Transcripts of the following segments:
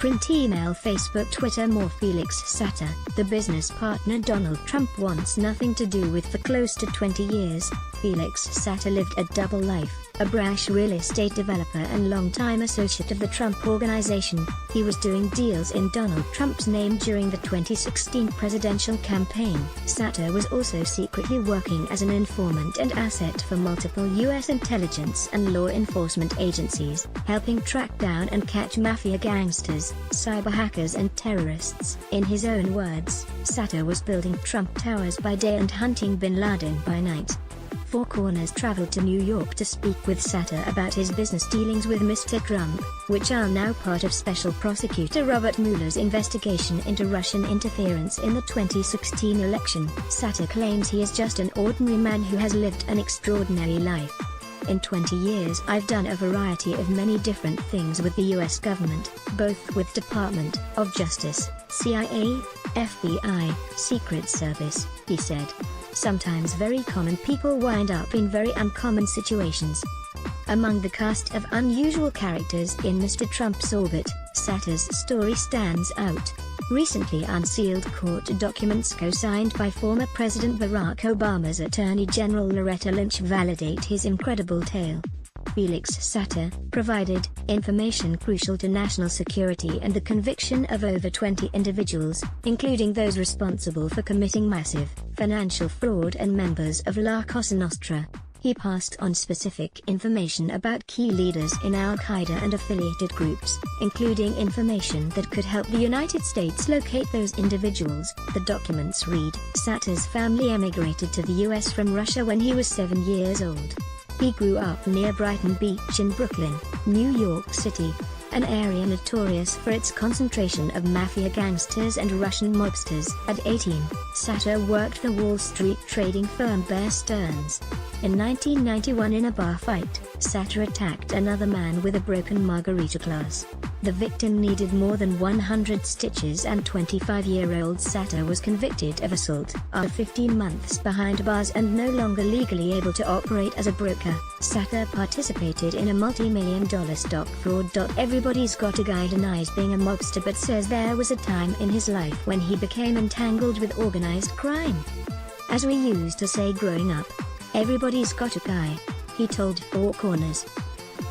Print, email, Facebook, Twitter. More. Felix Sater, the business partner Donald Trump wants nothing to do with. For close to 20 years, Felix Sater lived a double life. A brash real estate developer and longtime associate of the Trump Organization, he was doing deals in Donald Trump's name during the 2016 presidential campaign. Sater was also secretly working as an informant and asset for multiple U.S. intelligence and law enforcement agencies, helping track down and catch mafia gangsters, cyber hackers and terrorists. In his own words, Sater was building Trump Towers by day and hunting bin Laden by night. Four Corners traveled to New York to speak with Sater about his business dealings with Mr. Trump, which are now part of Special Prosecutor Robert Mueller's investigation into Russian interference in the 2016 election. Sater claims he is just an ordinary man who has lived an extraordinary life. In 20 years I've done a variety of many different things with the US government, both with Department of Justice, CIA, FBI, Secret Service, he said. Sometimes very common people wind up in very uncommon situations. Among the cast of unusual characters in Mr. Trump's orbit, Sater's story stands out. Recently unsealed court documents co-signed by former President Barack Obama's Attorney General Loretta Lynch validate his incredible tale. Felix Sater provided information crucial to national security and the conviction of over 20 individuals, including those responsible for committing massive financial fraud and members of La Cosa Nostra. He passed on specific information about key leaders in Al-Qaeda and affiliated groups, including information that could help the United States locate those individuals. The documents read, Sater's family emigrated to the US from Russia when he was 7 years old. He grew up near Brighton Beach in Brooklyn, New York City, an area notorious for its concentration of mafia gangsters and Russian mobsters. At 18, Sater worked the Wall Street trading firm Bear Stearns. In 1991, in a bar fight, Sater attacked another man with a broken margarita glass. The victim needed more than 100 stitches, and 25-year-old Sater was convicted of assault. After 15 months behind bars and no longer legally able to operate as a broker, Sater participated in a multi-million-dollar stock fraud. Everybody's got a guy denies being a mobster but says there was a time in his life when he became entangled with organized crime. As we used to say growing up, everybody's got a guy, he told Four Corners.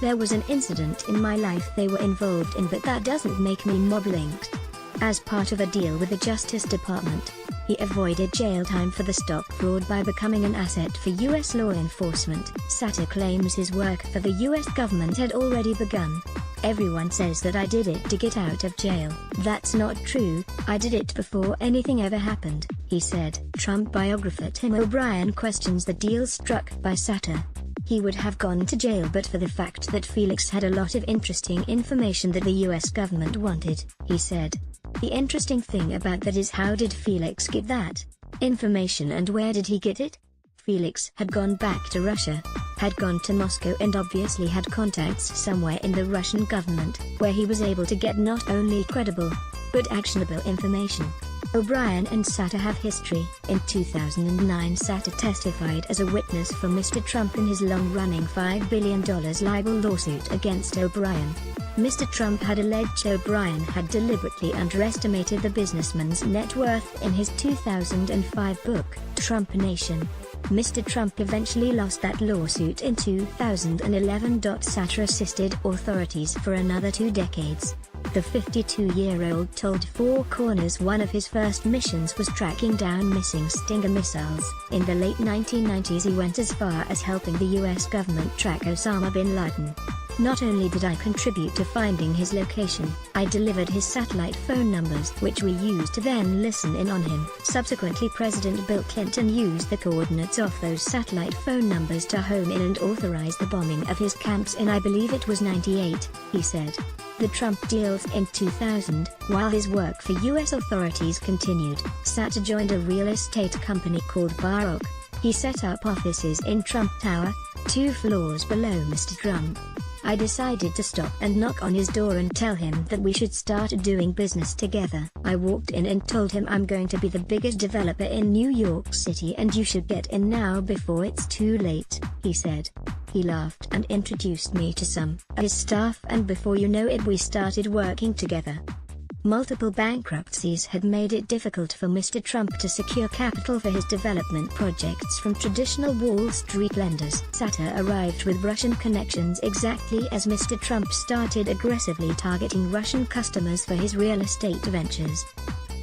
There was an incident in my life they were involved in, but that doesn't make me mob-linked. As part of a deal with the Justice Department, he avoided jail time for the stock fraud by becoming an asset for U.S. law enforcement. Sater claims his work for the U.S. government had already begun. Everyone says that I did it to get out of jail. That's not true, I did it before anything ever happened, he said. Trump biographer Tim O'Brien questions the deal struck by Sater. He would have gone to jail but for the fact that Felix had a lot of interesting information that the US government wanted, he said. The interesting thing about that is, how did Felix get that information and where did he get it? Felix had gone back to Russia, had gone to Moscow, and obviously had contacts somewhere in the Russian government, where he was able to get not only credible, but actionable information. O'Brien and Sater have history. In 2009, Sater testified as a witness for Mr. Trump in his long-running $5 billion libel lawsuit against O'Brien. Mr. Trump had alleged O'Brien had deliberately underestimated the businessman's net worth in his 2005 book, Trump Nation. Mr. Trump eventually lost that lawsuit in 2011. Sater assisted authorities for another 2 decades. The 52-year-old told Four Corners one of his first missions was tracking down missing Stinger missiles. In the late 1990s he went as far as helping the US government track Osama bin Laden. Not only did I contribute to finding his location, I delivered his satellite phone numbers, which we used to then listen in on him. Subsequently, President Bill Clinton used the coordinates off those satellite phone numbers to home in and authorize the bombing of his camps in, I believe it was '98, he said. The Trump deals in 2000, while his work for U.S. authorities continued, Sater joined a real estate company called Baroque. He set up offices in Trump Tower, 2 floors below Mr. Trump. I decided to stop and knock on his door and tell him that we should start doing business together. I walked in and told him I'm going to be the biggest developer in New York City and you should get in now before it's too late, he said. He laughed and introduced me to some of his staff, and before you know it we started working together. Multiple bankruptcies had made it difficult for Mr. Trump to secure capital for his development projects from traditional Wall Street lenders. Sater arrived with Russian connections exactly as Mr. Trump started aggressively targeting Russian customers for his real estate ventures.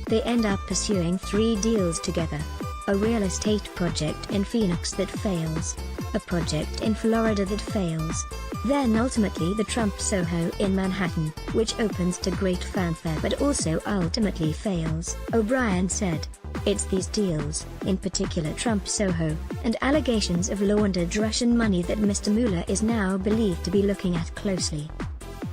They end up pursuing 3 deals together. A real estate project in Phoenix that fails. A project in Florida that fails. Then ultimately the Trump Soho in Manhattan, which opens to great fanfare but also ultimately fails. O'Brien said, "It's these deals, in particular Trump Soho, and allegations of laundered Russian money that Mr. Mueller is now believed to be looking at closely.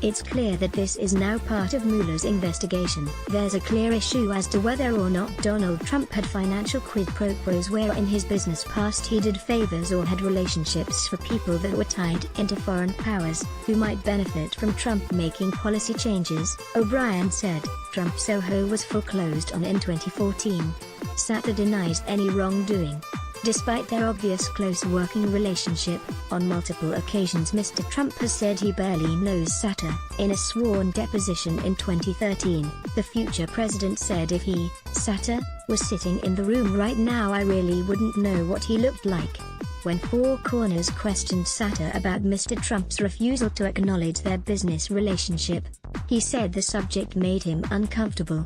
It's clear that this is now part of Mueller's investigation. There's a clear issue as to whether or not Donald Trump had financial quid pro quos where in his business past he did favors or had relationships for people that were tied into foreign powers, who might benefit from Trump making policy changes." O'Brien said, Trump Soho was foreclosed on in 2014. Sater denies any wrongdoing. Despite their obvious close working relationship, on multiple occasions Mr. Trump has said he barely knows Sater. In a sworn deposition in 2013, the future president said if he, Sater, was sitting in the room right now I really wouldn't know what he looked like. When Four Corners questioned Sater about Mr. Trump's refusal to acknowledge their business relationship, he said the subject made him uncomfortable.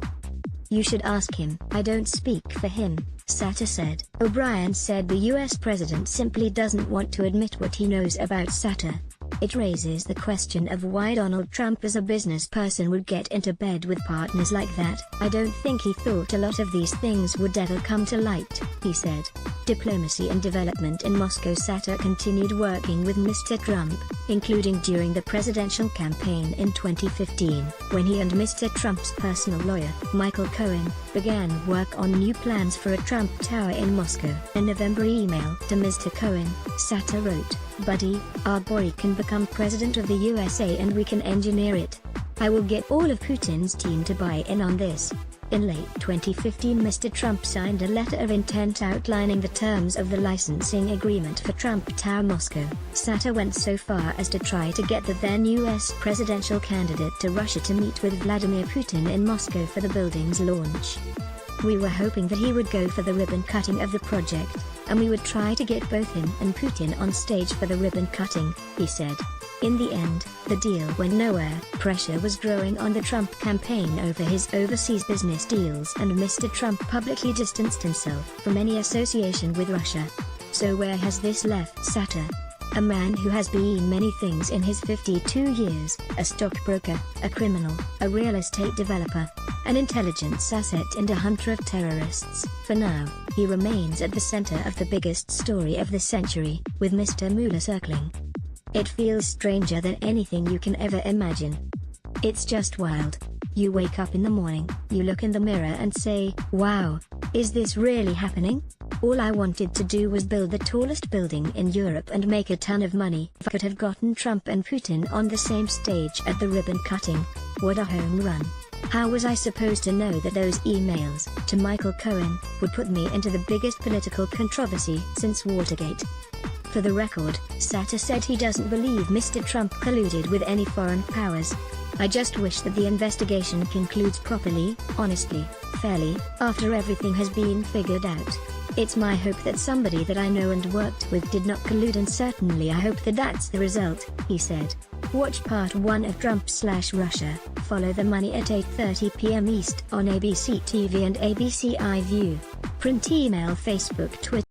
"You should ask him. I don't speak for him," Sater said. O'Brien said the US president simply doesn't want to admit what he knows about Sater. It raises the question of why Donald Trump as a business person would get into bed with partners like that. "I don't think he thought a lot of these things would ever come to light," he said. Diplomacy and development in Moscow. Sater continued working with Mr. Trump, including during the presidential campaign in 2015, when he and Mr. Trump's personal lawyer, Michael Cohen, began work on new plans for a Trump Tower in Moscow. In a November email to Mr. Cohen, Sater wrote, "Buddy, our boy can become president of the USA and we can engineer it. I will get all of Putin's team to buy in on this." In late 2015 Mr. Trump signed a letter of intent outlining the terms of the licensing agreement for Trump Tower Moscow. Sater went so far as to try to get the then US presidential candidate to Russia to meet with Vladimir Putin in Moscow for the building's launch. "We were hoping that he would go for the ribbon cutting of the project, and we would try to get both him and Putin on stage for the ribbon cutting," he said. In the end, the deal went nowhere. Pressure was growing on the Trump campaign over his overseas business deals and Mr. Trump publicly distanced himself from any association with Russia. So where has this left Sater? A man who has been many things in his 52 years, a stockbroker, a criminal, a real estate developer, an intelligence asset and a hunter of terrorists. For now, he remains at the center of the biggest story of the century, with Mr. Mueller circling. It feels stranger than anything you can ever imagine. It's just wild. You wake up in the morning, you look in the mirror and say, "Wow, is this really happening? All I wanted to do was build the tallest building in Europe and make a ton of money. If I could have gotten Trump and Putin on the same stage at the ribbon cutting, what a home run. How was I supposed to know that those emails to Michael Cohen would put me into the biggest political controversy since Watergate?" For the record, Sater said he doesn't believe Mr. Trump colluded with any foreign powers. "I just wish that the investigation concludes properly, honestly, fairly, after everything has been figured out. It's my hope that somebody that I know and worked with did not collude, and certainly I hope that that's the result," he said. Watch part 1 of Trump/Russia, Follow the Money at 8:30 p.m. East on ABC TV and ABC iView. Print, email, Facebook, Twitter.